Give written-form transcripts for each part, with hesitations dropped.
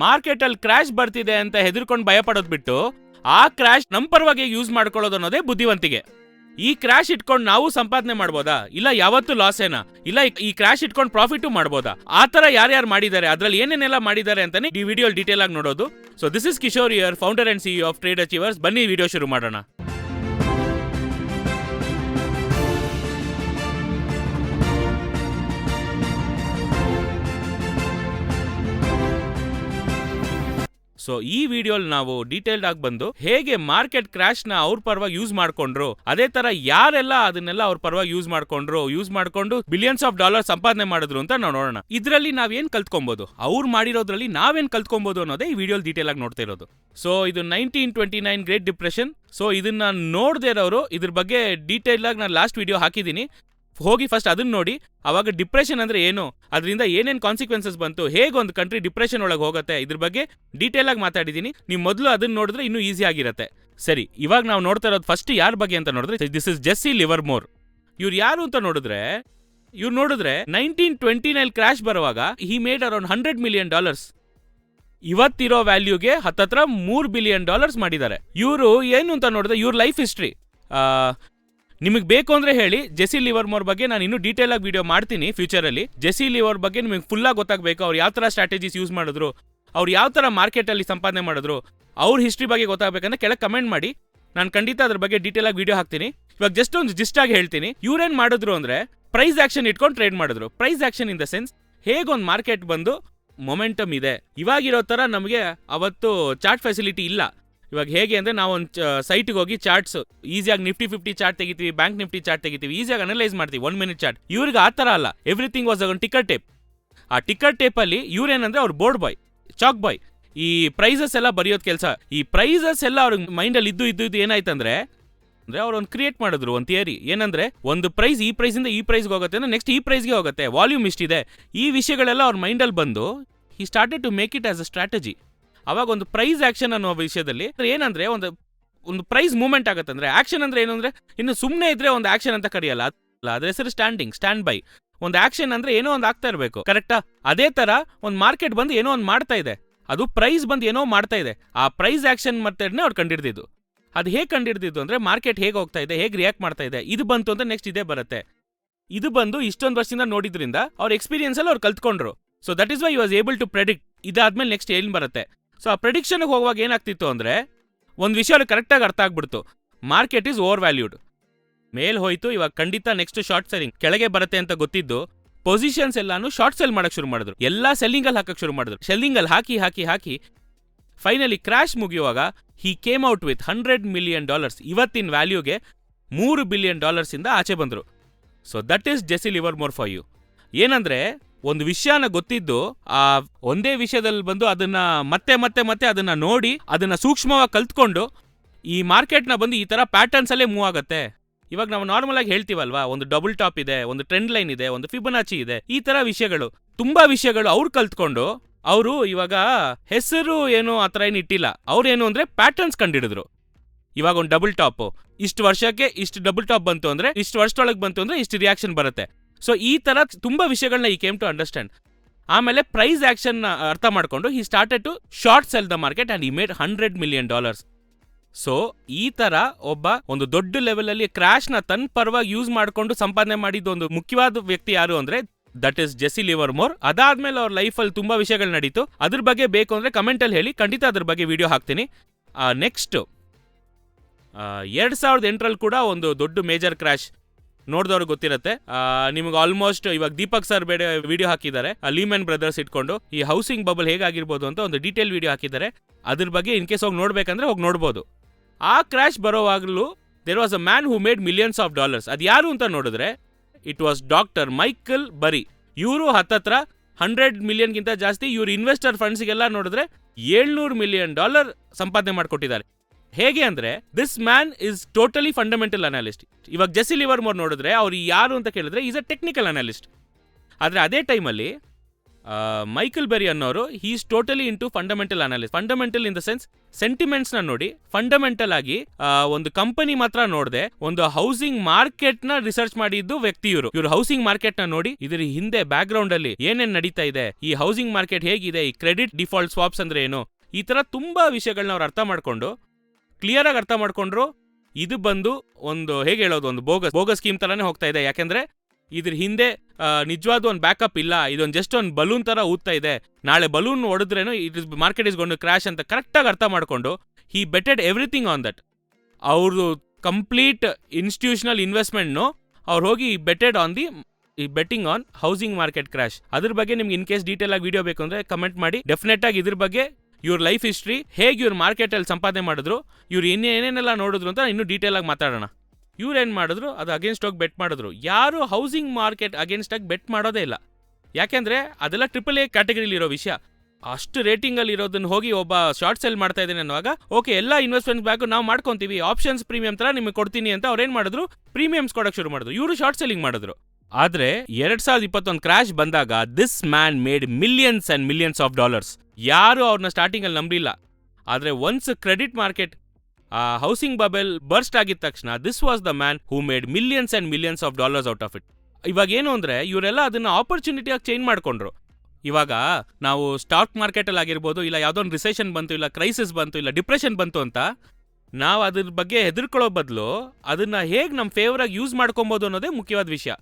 Market ಅಲ್ಲಿ crash ಬರ್ತಿದೆ ಅಂತ ಹೆದರ್ಕೊಂಡು ಭಯ ಪಡೋದ್ ಬಿಟ್ಟು ಆ ಕ್ರಾಶ್ ನಮ್ ಪರವಾಗಿ ಯೂಸ್ ಮಾಡ್ಕೊಳ್ಳೋದು ಅನ್ನೋದೇ ಬುದ್ಧಿವಂತಿಕೆ. ಈ ಕ್ರಾಶ್ ಇಟ್ಕೊಂಡು ನಾವು ಸಂಪಾದನೆ ಮಾಡ್ಬೋದಾ? ಇಲ್ಲ ಯಾವತ್ತೂ ಲಾಸ್ ಏನಾ? ಇಲ್ಲ ಈ ಕ್ರಾಶ್ ಇಟ್ಕೊಂಡು ಪ್ರಾಫಿಟ್ ಮಾಡ್ಬೋದಾ? ಆ ತರ ಯಾರ್ಯಾರು ಮಾಡಿದ್ದಾರೆ, ಅದ್ರಲ್ಲಿ ಏನೇನೆಲ್ಲ ಮಾಡಿದ್ದಾರೆ ಅಂತಾನೆ ಈ ವಿಡಿಯೋ ಡೀಟೇಲ್ ಆಗಿ ನೋಡೋದು. So this is Kishore here, founder and CEO of trade achievers. ಬನ್ನಿ ವಿಡಿಯೋ ಶುರು ಮಾಡೋಣ. ಸೊ ಈ ವಿಡಿಯೋಲ್ ನಾವು ಡೀಟೇಲ್ಡ್ ಆಗಿ ಬಂದು ಹೇಗೆ ಮಾರ್ಕೆಟ್ ಕ್ರಾಶ್ ನ ಅವ್ರ ಪರವಾಗಿ ಯೂಸ್ ಮಾಡ್ಕೊಂಡ್ರು, ಅದೇ ತರ ಯಾರೆಲ್ಲ ಅದನ್ನೆಲ್ಲ ಅವ್ರ ಪರವಾಗಿ ಯೂಸ್ ಮಾಡ್ಕೊಂಡು ಬಿಲಿಯನ್ಸ್ ಆಫ್ ಡಾಲರ್ ಸಂಪಾದನೆ ಮಾಡಿದ್ರು ಅಂತ ನಾವು ನೋಡೋಣ. ಇದರಲ್ಲಿ ನಾವೇನ್ ಕಲ್ತ್ಕೊಬಹುದು, ಅವ್ರು ಮಾಡಿರೋದ್ರಲ್ಲಿ ನಾವೇನ್ ಕಲ್ತ್ಕೊಬಹುದು ಅನ್ನೋದೇ ಈ ವಿಡಿಯೋಲ್ ಡೀಟೇಲ್ ಆಗಿ ನೋಡ್ತಾ ಇರೋದು. ಸೊ ಇದು 1929 ಗ್ರೇಟ್ ಡಿಪ್ರೆಷನ್. ಸೊ ಇದನ್ನ ನೋಡದೇ ಇರೋರು ಇದ್ರ ಬಗ್ಗೆ ಡೀಟೇಲ್ ಆಗಿ ನಾನು ಲಾಸ್ಟ್ ವಿಡಿಯೋ ಹಾಕಿದ್ದೀನಿ, ಹೋಗಿ ಫಸ್ಟ್ ಅದನ್ನ ನೋಡಿ. ಅವಾಗ ಡಿಪ್ರೆಷನ್ ಅಂದ್ರೆ ಏನು, ಅದರಿಂದ ಏನೇನ್ ಕಾನ್ಸಿಕ್ವೆನ್ಸಸ್ ಬಂತು, ಹೇಗೆ ಒಂದು ಕಂಟ್ರಿ ಡಿಪ್ರೆಷನ್ ಒಳಗೆ ಹೋಗುತ್ತೆ, ಇದ್ರ ಬಗ್ಗೆ ಡೀಟೇಲ್ ಆಗಿ ಮಾತಾಡಿದ್ದೀನಿ. ನೀವು ಮೊದಲು ಅದನ್ನ ನೋಡಿದ್ರೆ ಇನ್ನೂ ಈಸಿ ಆಗಿರುತ್ತೆ. ಸರಿ, ಇವಾಗ ನಾವು ನೋಡ್ತಾ ಇರೋದು ಫಸ್ಟ್ ಯಾರ ಬಗ್ಗೆ ಅಂತ ನೋಡಿದ್ರೆ ದಿಸ್ ಇಸ್ ಜೆಸ್ಸಿ ಲಿವರ್ಮೋರ್. ಇವ್ರು ಯಾರು ಅಂತ ನೋಡಿದ್ರೆ 1929 ಕ್ರಾಶ್ ಬರುವಾಗ ಹಿ ಮೇಡ್ ಅರೌಂಡ್ $100 million. ಇವತ್ತಿರೋ ವ್ಯಾಲ್ಯೂಗೆ ಹತ್ತತ್ರ $3 billion ಮಾಡಿದ್ದಾರೆ. ಇವರು ಏನು ಅಂತ ನೋಡಿದ್ರೆ ಇವ್ರ ಲೈಫ್ ಹಿಸ್ಟ್ರಿ ನಿಮಗೆ ಬೇಕು ಅಂದ್ರೆ ಹೇಳಿ. ಜೆಸ್ಸಿ ಲಿವರ್ಮೋರ್ ಬಗ್ಗೆ ನಾನು ಇನ್ನೂ ಡೀಟೇಲ್ ಆಗಿ ವಿಡಿಯೋ ಮಾಡ್ತೀನಿ ಫ್ಯೂಚರಲ್ಲಿ. ಜೆಸ್ಸಿ ಲಿವರ್ ಬಗ್ಗೆ ನಿಮಗೆ ಫುಲ್ ಆಗಿ ಗೊತ್ತಾಗಬೇಕು, ಅವ್ರು ಯಾವ ತರ ಸ್ಟ್ರಾಟಜೀಸ್ ಯೂಸ್ ಮಾಡಿದ್ರು, ಅವ್ರು ಯಾವ ತರ ಮಾರ್ಕೆಟ್ ಅಲ್ಲಿ ಸಂಪಾದನೆ ಮಾಡಿದ್ರು, ಅವ್ರ ಹಿಸ್ಟ್ರಿ ಬಗ್ಗೆ ಗೊತ್ತಾಗಬೇಕಂದ್ರೆ ಕೆಳಗೆ ಕಮೆಂಟ್ ಮಾಡಿ, ನಾನು ಖಂಡಿತ ಅದ್ರ ಬಗ್ಗೆ ಡೀಟೇಲ್ ಆಗಿ ವಿಡಿಯೋ ಹಾಕ್ತೀನಿ. ಇವಾಗ ಜಸ್ಟ್ ಒಂದು ಜಿಸ್ಟ್ ಆಗಿ ಹೇಳ್ತೀನಿ. ಇವ್ರೇನ್ ಮಾಡಿದ್ರು ಅಂದ್ರೆ ಪ್ರೈಸ್ ಆಕ್ಷನ್ ಇಟ್ಕೊಂಡು ಟ್ರೇಡ್ ಮಾಡಿದ್ರು. Price action in the sense, ಹೇಗೊಂದು ಮಾರ್ಕೆಟ್ ಬಂದು ಮೊಮೆಂಟಮ್ ಇದೆ. ಇವಾಗಿರೋ ತರ ನಮಗೆ ಅವತ್ತು ಚಾರ್ಟ್ ಫೆಸಿಲಿಟಿ ಇಲ್ಲ. ಇವಾಗ ಹೇಗೆ ಅಂದ್ರೆ ನಾವು ಒಂದು ಸೈಟ್ಗೆ ಹೋಗಿ ಚಾರ್ಟ್ಸ್ ಈಸಿಯಾಗಿ ನಿಫ್ಟಿ 50 ಚಾರ್ಟ್ ತೆಗಿತೀವಿ, ಬ್ಯಾಂಕ್ ನಿಫ್ಟಿ ಚಾರ್ಟ್ ತೆಗಿತೀವಿ, ಈಸಿಯಾಗಿ ಅನಲೈಸ್ ಮಾಡ್ತೀವಿ 1 minute ಚಾರ್ಟ್. ಇವ್ರಿಗೆ ಆ ತರ ಅಲ್ಲ, ಎವ್ರಿಥಿಂಗ್ ವಾಸ್ ಒಂದು ಟಿಕರ್ ಟೇಪ್. ಆ ಟಿಕರ್ ಟೇಪ್ ಅಲ್ಲಿ ಇವ್ರೇನಂದ್ರೆ ಅವ್ರ ಬೋರ್ಡ್ ಬಾಯ್, ಚಾಕ್ ಬಾಯ್, ಈ ಪ್ರೈಸಸ್ ಎಲ್ಲ ಬರೆಯೋದ್ ಕೆಲಸ. ಈ ಪ್ರೈಸಸ್ ಎಲ್ಲ ಅವ್ರ ಮೈಂಡ್ ಅಲ್ಲಿ ಇದ್ದು ಏನಾಯ್ತಂದ್ರೆ ಅವ್ರು ಒಂದು ಕ್ರಿಯೇಟ್ ಮಾಡಿದ್ರು ಒಂದು ಥಿಯರಿ. ಏನಂದ್ರೆ ಒಂದು ಪ್ರೈಸ್ ಈ ಪ್ರೈಸ್ ಇಂದ ಈ ಪ್ರೈಸ್ಗೆ ಹೋಗುತ್ತೆ ಅಂದ್ರೆ ನೆಕ್ಸ್ಟ್ ಈ ಪ್ರೈಸ್ಗೆ ಹೋಗುತ್ತೆ, ವಾಲ್ಯೂಮ್ ಇಷ್ಟಿದೆ. ಈ ವಿಷಯಗಳೆಲ್ಲ ಅವ್ರ ಮೈಂಡಲ್ಲಿ ಬಂದು he started to make it as a strategy. ಅವಾಗ ಒಂದು ಪ್ರೈಸ್ ಆಕ್ಷನ್ ಅನ್ನೋ ವಿಷಯದಲ್ಲಿ ಏನಂದ್ರೆ ಒಂದು ಪ್ರೈಸ್ ಮೂವ್ಮೆಂಟ್ ಆಗುತ್ತೆ. ಅಂದ್ರೆ ಆಕ್ಷನ್ ಅಂದ್ರೆ ಏನು ಅಂದ್ರೆ ಇನ್ನು ಸುಮ್ಮನೆ ಇದ್ರೆ ಒಂದು ಆಕ್ಷನ್ ಅಂತ ಕರೆಯಲ್ಲ, ಅದ್ರ ಹೆಸರು ಸ್ಟ್ಯಾಂಡ್ ಬೈ. ಒಂದು ಆಕ್ಷನ್ ಅಂದ್ರೆ ಏನೋ ಒಂದು ಆಗ್ತಾ ಇರಬೇಕು, ಕರೆಕ್ಟಾ? ಅದೇ ತರ ಒಂದು ಮಾರ್ಕೆಟ್ ಬಂದು ಏನೋ ಒಂದು ಮಾಡ್ತಾ ಇದೆ, ಅದು ಪ್ರೈಸ್ ಬಂದು ಏನೋ ಮಾಡ್ತಾ ಇದೆ. ಆ ಪ್ರೈಸ್ ಆಕ್ಷನ್ ಮೆಥಡ್ನೇ ಅವ್ರು ಕಂಡಿಡ್ದಿದ್ದು. ಅದು ಹೇಗೆ ಕಂಡಿಡ್ದಿದ್ದು ಅಂದ್ರೆ ಮಾರ್ಕೆಟ್ ಹೇಗೆ ಹೋಗ್ತಾ ಇದೆ, ಹೇಗೆ ರಿಯಾಕ್ಟ್ ಮಾಡ್ತಾ ಇದೆ, ಇದು ಬಂತು ಅಂದ್ರೆ ನೆಕ್ಸ್ಟ್ ಇದೇ ಬರುತ್ತೆ. ಇದು ಬಂದು ಇಷ್ಟೊಂದು ವರ್ಷದಿಂದ ನೋಡಿದ್ರಿಂದ ಅವ್ರ ಎಕ್ಸ್ಪೀರಿಯನ್ಸ್ ಅಲ್ಲಿ ಅವ್ರು ಕಲ್ತ್ಕೊಂಡ್ರು. So that is why you was able to predict ಇದಾದ್ಮೇಲೆ ನೆಕ್ಸ್ಟ್ ಏನ್ ಬರುತ್ತೆ. ಸೊ ಆ ಪ್ರೆಡಿಕ್ಷನ್ಗೆ ಹೋಗುವಾಗ ಏನಾಗ್ತಿತ್ತು ಅಂದ್ರೆ ಒಂದು ವಿಷಯ ಅವ್ರಿಗೆ ಕರೆಕ್ಟಾಗಿ ಅರ್ಥ ಆಗ್ಬಿಡ್ತು, ಮಾರ್ಕೆಟ್ ಈಸ್ ಓವರ್ ವ್ಯಾಲ್ಯೂಡ್. ಮೇಲ್ ಹೋಯ್ತು, ಇವಾಗ ಖಂಡಿತ ನೆಕ್ಸ್ಟ್ ಶಾರ್ಟ್ ಸೆಲ್ಲಿಂಗ್ ಕೆಳಗೆ ಬರುತ್ತೆ ಅಂತ ಗೊತ್ತಿದ್ದು ಪೊಸಿಷನ್ಸ್ ಎಲ್ಲಾನು ಶಾರ್ಟ್ ಸೆಲ್ ಮಾಡಕ್ ಶುರು ಮಾಡಿದ್ರು. ಎಲ್ಲಾ ಸೆಲ್ಲಿಂಗ್ ಅಲ್ಲಿ ಹಾಕಕ್ ಶುರು ಮಾಡಿದ್ರು. ಸೆಲ್ಲಿಂಗ್ ಅಲ್ಲಿ ಹಾಕಿ ಫೈನಲಿ ಕ್ರಾಶ್ ಮುಗಿಯುವಾಗ he came out with $100 million. ಇವತ್ತಿನ ವ್ಯಾಲ್ಯೂಗೆ $3 billion ಇಂದ ಆಚೆ ಬಂದ್ರು. So that is Jesse Livermore for you. ಏನಂದ್ರೆ ಒಂದು ವಿಷಯನ ಗೊತ್ತಿದ್ದು ಆ ಒಂದೇ ವಿಷಯದಲ್ಲಿ ಬಂದು ಅದನ್ನ ಮತ್ತೆ ಅದನ್ನ ನೋಡಿ ಅದನ್ನ ಸೂಕ್ಷ್ಮವಾಗಿ ಕಲ್ತ್ಕೊಂಡು ಈ ಮಾರ್ಕೆಟ್ನ ಬಂದು ಈ ತರ ಪ್ಯಾಟರ್ನ್ಸ್ ಅಲ್ಲೇ ಮೂವ್ ಆಗುತ್ತೆ. ಇವಾಗ ನಾವು ನಾರ್ಮಲ್ ಆಗಿ ಹೇಳ್ತೀವಲ್ವಾ, ಒಂದು ಡಬಲ್ ಟಾಪ್ ಇದೆ, ಒಂದು ಟ್ರೆಂಡ್ ಲೈನ್ ಇದೆ, ಒಂದು ಫಿಬೊನಾಚಿ ಇದೆ, ಈ ತರ ವಿಷಯಗಳು ತುಂಬಾ ವಿಷಯಗಳು ಅವ್ರು ಕಲ್ತ್ಕೊಂಡು ಅವರು ಇವಾಗ ಹೆಸರು ಏನು ಆ ತರ ಏನು ಇಟ್ಟಿಲ್ಲ. ಅವ್ರೇನು ಅಂದ್ರೆ ಪ್ಯಾಟರ್ನ್ಸ್ ಕಂಡಿಡಿದ್ರು. ಇವಾಗ ಒಂದು ಡಬಲ್ ಟಾಪ್ ಇಷ್ಟು ವರ್ಷಕ್ಕೆ ಇಷ್ಟು ಡಬಲ್ ಟಾಪ್ ಬಂತು ಅಂದ್ರೆ ಇಷ್ಟು ವರ್ಷದೊಳಗೆ ಬಂತು ಅಂದ್ರೆ ಇಷ್ಟು ರಿಯಾಕ್ಷನ್ ಬರುತ್ತೆ. ಸೊ ಈ ತರ ತುಂಬಾ ವಿಷಯಗಳನ್ನ ಈ ಕೇಮ್ ಟು ಅಂಡರ್ಸ್ಟ್ಯಾಂಡ್. ಆಮೇಲೆ ಪ್ರೈಸ್ ಆಕ್ಷನ್ ಅರ್ಥ ಮಾಡ್ಕೊಂಡು he started to short sell the market and he made $100 million. So ಈ ತರ ಒಂದು ದೊಡ್ಡ ಲೆವೆಲ್ ಅಲ್ಲಿ ಕ್ರಾಶ್ ನ ತನ್ನ ಪರವಾಗಿ ಯೂಸ್ ಮಾಡ್ಕೊಂಡು ಸಂಪಾದನೆ ಮಾಡಿದ ಒಂದು ಮುಖ್ಯವಾದ ವ್ಯಕ್ತಿ ಯಾರು ಅಂದ್ರೆ ದಟ್ ಇಸ್ ಜೆಸ್ಸಿ ಲಿವರ್ಮೋರ್. ಅದಾದ್ಮೇಲೆ ಅವ್ರ ಲೈಫಲ್ಲಿ ತುಂಬಾ ವಿಷಯಗಳು ನಡೀತು. ಅದ್ರ ಬಗ್ಗೆ ಬೇಕು ಅಂದ್ರೆ ಕಮೆಂಟ್ ಅಲ್ಲಿ ಹೇಳಿ, ಖಂಡಿತ ಅದ್ರ ಬಗ್ಗೆ ವಿಡಿಯೋ ಹಾಕ್ತೀನಿ. ನೆಕ್ಸ್ಟ್ 2008 ಕೂಡ ಒಂದು ದೊಡ್ಡ ಮೇಜರ್ ಕ್ರಾಶ್ ನೋಡಿದವ್ರಿಗೆ ಗೊತ್ತಿರುತ್ತೆ. ನಿಮ್ಗೆ ಆಲ್ಮೋಸ್ಟ್ ಇವಾಗ ದೀಪಕ್ ಸರ್ ಬೇಡ ವಿಡಿಯೋ ಹಾಕಿದ್ದಾರೆ, ಲೀಮನ್ ಬ್ರದರ್ಸ್ ಇಟ್ಕೊಂಡು ಈ ಹೌಸಿಂಗ್ ಬಬಲ್ ಹೇಗಾಗಿರ್ಬೋದು ಅಂತ ಒಂದು ಡೀಟೇಲ್ ವಿಡಿಯೋ ಹಾಕಿದ್ದಾರೆ. ಅದ್ರ ಬಗ್ಗೆ ಇನ್ ಕೇಸ್ ಹೋಗಿ ನೋಡ್ಬೇಕಂದ್ರೆ ಹೋಗಿ ನೋಡ್ಬೋದು. ಆ ಕ್ರಾಶ್ ಬರೋವಾಗಲೂ there was a man who made $millions. ಅದು ಯಾರು ಅಂತ ನೋಡಿದ್ರೆ ಇಟ್ ವಾಸ್ ಡಾಕ್ಟರ್ ಮೈಕಲ್ ಬರಿ. ಇವರು ಹತ್ತತ್ರ $100 million ಜಾಸ್ತಿ. ಇವ್ರು ಇನ್ವೆಸ್ಟರ್ ಫಂಡ್ಸ್ಗೆಲ್ಲ ನೋಡಿದ್ರೆ $700 million ಸಂಪಾದನೆ ಮಾಡಿಕೊಟ್ಟಿದ್ದಾರೆ. ಹೇಗೆ ಅಂದ್ರೆ this man is totally fundamental analyst. ಇವಾಗ ಜೆಸ್ಸಿ ಲಿವರ್ಮೋರ್ ನೋಡಿದ್ರೆ ಅವ್ರು ಯಾರು ಅಂತ ಕೇಳಿದ್ರೆ ಈಸ್ ಅ ಟೆಕ್ನಿಕಲ್ ಅನಾಲಿಸ್ಟ್. ಆದ್ರೆ ಅದೇ ಟೈಮಲ್ಲಿ ಮೈಕಲ್ ಬೆರಿ ಅನ್ನೋರು is totally into fundamental analysis. Fundamental in the sense sentiments ನ ನೋಡಿ, ಫಂಡಮೆಂಟಲ್ ಆಗಿ ಒಂದು ಕಂಪನಿ ಮಾತ್ರ ನೋಡದೆ ಒಂದು ಹೌಸಿಂಗ್ ಮಾರ್ಕೆಟ್ ನ ರಿಸರ್ಚ್ ಮಾಡಿದ್ದು ವ್ಯಕ್ತಿ ಇವರು ಹೌಸಿಂಗ್ ಮಾರ್ಕೆಟ್ ನ ನೋಡಿ ಇದ್ರ ಹಿಂದೆ ಬ್ಯಾಕ್ ಗ್ರೌಂಡ್ ಅಲ್ಲಿ ಏನೇನ್ ನಡೀತಾ ಇದೆ, ಈ ಹೌಸಿಂಗ್ ಮಾರ್ಕೆಟ್ ಹೇಗಿದೆ, ಈ ಕ್ರೆಡಿಟ್ ಡಿಫಾಲ್ಟ್ ಸ್ವಾಪ್ಸ್ ಅಂದ್ರೆ ಏನು, ಈ ತರ ತುಂಬಾ ವಿಷಯಗಳನ್ನ ಅವ್ರು ಅರ್ಥ ಮಾಡ್ಕೊಂಡು ಕ್ಲಿಯರ್ ಆಗಿ ಅರ್ಥ ಮಾಡ್ಕೊಂಡ್ರು. ಇದು ಬಂದು ಒಂದು ಹೇಗೆ ಹೇಳೋದು, ಒಂದು ಬೋಗಸ್ ಸ್ಕೀಮ್ ತರಾನೇ ಹೋಗ್ತಾ ಇದೆ. ಯಾಕೆಂದ್ರೆ ಇದ್ರ ಹಿಂದೆ ನಿಜವಾದ ಒಂದು ಬ್ಯಾಕಪ್ ಇಲ್ಲ, ಇದೊಂದು ಜಸ್ಟ್ ಒಂದು ಬಲೂನ್ ತರ ಊದ್ತಾ ಇದೆ, ನಾಳೆ ಬಲೂನ್ ಹೊಡೆದ್ರೇನು market is gonna to crash ಅಂತ ಕರೆಕ್ಟಾಗಿ ಅರ್ಥ ಮಾಡ್ಕೊಂಡು he betted everything on that. ಅವ್ರದ್ದು ಕಂಪ್ಲೀಟ್ ಇನ್ಸ್ಟಿಟ್ಯೂಷನಲ್ ಇನ್ವೆಸ್ಟ್ಮೆಂಟ್ನು ಅವ್ರು ಹೋಗಿ betted on the betting on housing market crash. ಅದ್ರ ಬಗ್ಗೆ ನಿಮ್ಗೆ ಇನ್ ಕೇಸ್ ಡೀಟೇಲ್ ಆಗಿ ವಿಡಿಯೋ ಬೇಕು ಅಂದ್ರೆ ಕಮೆಂಟ್ ಮಾಡಿ. ಡೆಫಿನೆಟ್ ಆಗಿ ಇದ್ರ ಬಗ್ಗೆ ಇವ್ರ ಲೈಫ್ ಹಿಸ್ಟ್ರಿ, ಹೇಗೆ ಇವ್ರ ಮಾರ್ಕೆಟಲ್ಲಿ ಸಂಪಾದನೆ ಮಾಡಿದ್ರು, ಇವ್ರು ಏನೇನೆಲ್ಲ ನೋಡಿದ್ರು ಅಂತ ಇನ್ನೂ ಡೀಟೇಲ್ ಆಗಿ ಮಾತಾಡೋಣ. ಇವ್ರೇನು ಮಾಡಿದ್ರು, ಅದು ಅಗೇನ್ಸ್ಟ್ ಹೋಗಿ ಬೆಟ್ ಮಾಡಿದ್ರು. ಯಾರು ಹೌಸಿಂಗ್ ಮಾರ್ಕೆಟ್ ಅಗೇನ್ಸ್ಟ್ ಆಗಿ ಬೆಟ್ ಮಾಡೋದೇ ಇಲ್ಲ, ಯಾಕೆಂದ್ರೆ ಅದೆಲ್ಲ AAA ಕ್ಯಾಟಗರಿಲಿ ಇರೋ ವಿಷಯ. ಅಷ್ಟು ರೇಟಿಂಗಲ್ಲಿ ಇರೋದನ್ನ ಹೋಗಿ ಒಬ್ಬ ಶಾರ್ಟ್ ಸೆಲ್ ಮಾಡ್ತಾ ಇದ್ದೀನಿ ಅನ್ನುವಾಗ, ಓಕೆ ಎಲ್ಲ ಇನ್ವೆಸ್ಟ್ಮೆಂಟ್ ಬ್ಯಾಕು ನಾವು ಮಾಡ್ಕೊಂತೀವಿ, ಆಪ್ಷನ್ಸ್ ಪ್ರೀಮಿಯಂ ತರ ನಿಮಗೆ ಕೊಡ್ತೀನಿ ಅಂತ ಅವ್ರೇನು ಮಾಡಿದ್ರು, ಪ್ರೀಮಿಯಮ್ಸ್ ಕೊಡೋಕೆ ಶುರು ಮಾಡಿದ್ರು. ಇವರು ಶಾರ್ಟ್ ಸೆಲ್ಲಿಂಗ್ ಮಾಡಿದ್ರು. ಆದ್ರೆ 2021 ಕ್ರಾಶ್ ಬಂದಾಗ this man made millions and millions of dollars. ಯಾರು ಅವ್ರನ್ನ ಸ್ಟಾರ್ಟಿಂಗ್ ಅಲ್ಲಿ ನಂಬಲಿಲ್ಲ. ಆದ್ರೆ once credit market housing bubble burst ಆಗಿದ ತಕ್ಷಣ this was the man who made millions and millions of dollars out of it. ಇವಾಗ ಏನು ಅಂದ್ರೆ ಇವರೆಲ್ಲ ಅದನ್ನ ಆಪರ್ಚುನಿಟಿಯಾಗಿ ಚೇಂಜ್ ಮಾಡ್ಕೊಂಡ್ರು. ಇವಾಗ ನಾವು ಸ್ಟಾಕ್ ಮಾರ್ಕೆಟಲ್ಲಿ ಆಗಿರ್ಬೋದು, ಇಲ್ಲ ಯಾವುದೋ ಒಂದು ರಿಸೆಷನ್ ಬಂತು, ಇಲ್ಲ ಕ್ರೈಸಿಸ್ ಬಂತು, ಇಲ್ಲ ಡಿಪ್ರೆಷನ್ ಬಂತು ಅಂತ ನಾವು ಅದ್ರ ಬಗ್ಗೆ ಹೆದರ್ಕೊಳ್ಳೋ ಬದಲು ಅದನ್ನ ಹೇಗೆ ನಮ್ಮ ಫೇವರಾಗಿ ಯೂಸ್ ಮಾಡ್ಕೊಬೋದು ಅನ್ನೋದೇ ಮುಖ್ಯವಾದ ವಿಷಯ.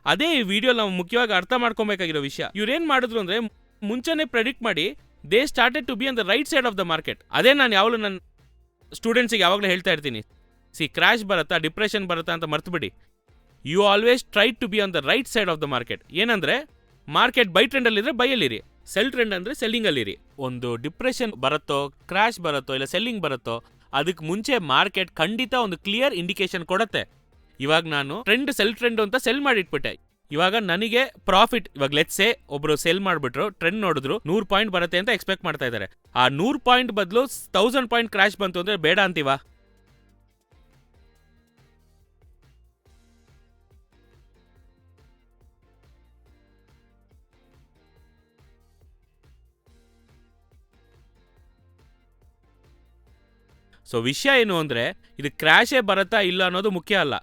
ಅದೇ ಈ ವಿಡಿಯೋ ನಾವು ಮುಖ್ಯವಾಗಿ ಅರ್ಥ ಮಾಡ್ಕೊಬೇಕಾಗಿರೋ ವಿಷಯ. ಇವ್ರೇನ್ ಮಾಡಿದ್ರು ಅಂದ್ರೆ ಮುಂಚೆನೆ ಪ್ರೆಡಿಕ್ಟ್ ಮಾಡಿ they started to be on the right side of the market. ಅದೇ ನಾನು ಯಾವಾಗಲೂ ನನ್ನ ಸ್ಟೂಡೆಂಟ್ಸಿಗೆ ಯಾವಾಗಲೂ ಹೇಳ್ತಾ ಇರ್ತೀನಿ, ಕ್ರಾಶ್ ಬರುತ್ತಾ, ಡಿಪ್ರೆಷನ್ ಬರುತ್ತಾ ಅಂತ ಮರ್ತುಬಿಡಿ. You always try to be on the right side of the market. ಏನಂದ್ರೆ ಮಾರ್ಕೆಟ್ ಬೈ ಟ್ರೆಂಡ್ ಅಲ್ಲಿದ್ರೆ ಬೈಯಲ್ಲಿರಿ, ಸೆಲ್ ಟ್ರೆಂಡ್ ಅಂದ್ರೆ ಸೆಲ್ಲಿಂಗ್ ಅಲ್ಲಿರಿ. ಒಂದು ಡಿಪ್ರೆಷನ್ ಬರುತ್ತೋ, ಕ್ರಾಶ್ ಬರುತ್ತೋ, ಇಲ್ಲ ಸೆಲ್ಲಿಂಗ್ ಬರುತ್ತೋ, ಅದಕ್ಕೆ ಮುಂಚೆ ಮಾರ್ಕೆಟ್ ಖಂಡಿತ ಒಂದು ಕ್ಲಿಯರ್ ಇಂಡಿಕೇಶನ್ ಕೊಡುತ್ತೆ. ಇವಾಗ ನಾನು ಟ್ರೆಂಡ್ ಸೆಲ್ ಟ್ರೆಂಡ್ ಅಂತ ಸೆಲ್ ಮಾಡಿಟ್ಬಿಟ್ಟೆ. ಇವಾಗ ನನಗೆ ಪ್ರಾಫಿಟ್, ಇವಾಗ ಲೆಟ್ಸ್ ಸೇ ಒಬ್ರು ಸೆಲ್ ಮಾಡ್ಬಿಟ್ರು, ಟ್ರೆಂಡ್ ನೋಡಿದ್ರು 100 ಪಾಯಿಂಟ್ ಬರುತ್ತೆ ಅಂತ ಎಕ್ಸ್ಪೆಕ್ಟ್ ಮಾಡ್ತಾ ಇದ್ದಾರೆ. ಆ 100 ಪಾಯಿಂಟ್ ಬದಲು 1000 ಪಾಯಿಂಟ್ ಕ್ರಾಶ್ ಬಂತು ಅಂದ್ರೆ ಬೇಡ ಅಂತೀವಾ? ಸೊ ವಿಷಯ ಏನು ಅಂದ್ರೆ ಇದು ಕ್ರಾಶೇ ಬರುತ್ತಾ ಇಲ್ಲ ಅನ್ನೋದು ಮುಖ್ಯ ಅಲ್ಲ,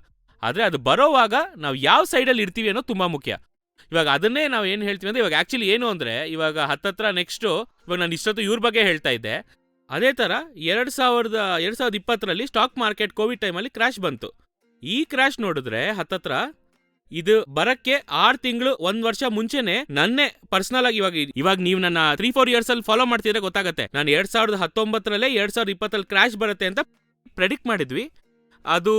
ಆದರೆ ಅದು ಬರೋವಾಗ ನಾವು ಯಾವ ಸೈಡಲ್ಲಿ ಇರ್ತೀವಿ ಅನ್ನೋದು ತುಂಬ ಮುಖ್ಯ. ಇವಾಗ ಅದನ್ನೇ ನಾವು ಏನು ಹೇಳ್ತೀವಿ ಅಂದರೆ, ಇವಾಗ ಆ್ಯಕ್ಚುಲಿ ಏನು ಅಂದರೆ ಇವಾಗ ಹತ್ತತ್ರ ನೆಕ್ಸ್ಟು, ಇವಾಗ ನಾನು ಇಷ್ಟೊತ್ತು ಇವ್ರ ಬಗ್ಗೆ ಹೇಳ್ತಾ ಇದ್ದೆ. ಅದೇ ಥರ 2020ರಲ್ಲಿ ಸ್ಟಾಕ್ ಮಾರ್ಕೆಟ್ ಕೋವಿಡ್ ಟೈಮಲ್ಲಿ ಕ್ರಾಶ್ ಬಂತು. ಈ ಕ್ರಾಶ್ ನೋಡಿದ್ರೆ ಹತ್ತತ್ರ ಇದು ಬರಕ್ಕೆ 6 ತಿಂಗಳು 1 ವರ್ಷ ಮುಂಚೆನೆ ನನ್ನೇ ಪರ್ಸನಲ್ ಆಗಿ ಇವಾಗ ನೀವು ನನ್ನ 3-4 ಇಯರ್ಸ್ ಅಲ್ಲಿ ಫಾಲೋ ಮಾಡ್ತಿದ್ರೆ ಗೊತ್ತಾಗುತ್ತೆ. ನಾನು 2019ರಲ್ಲೇ 2020 ಕ್ರಾಶ್ ಬರುತ್ತೆ ಅಂತ ಪ್ರೆಡಿಕ್ಟ್ ಮಾಡಿದ್ವಿ. ಅದು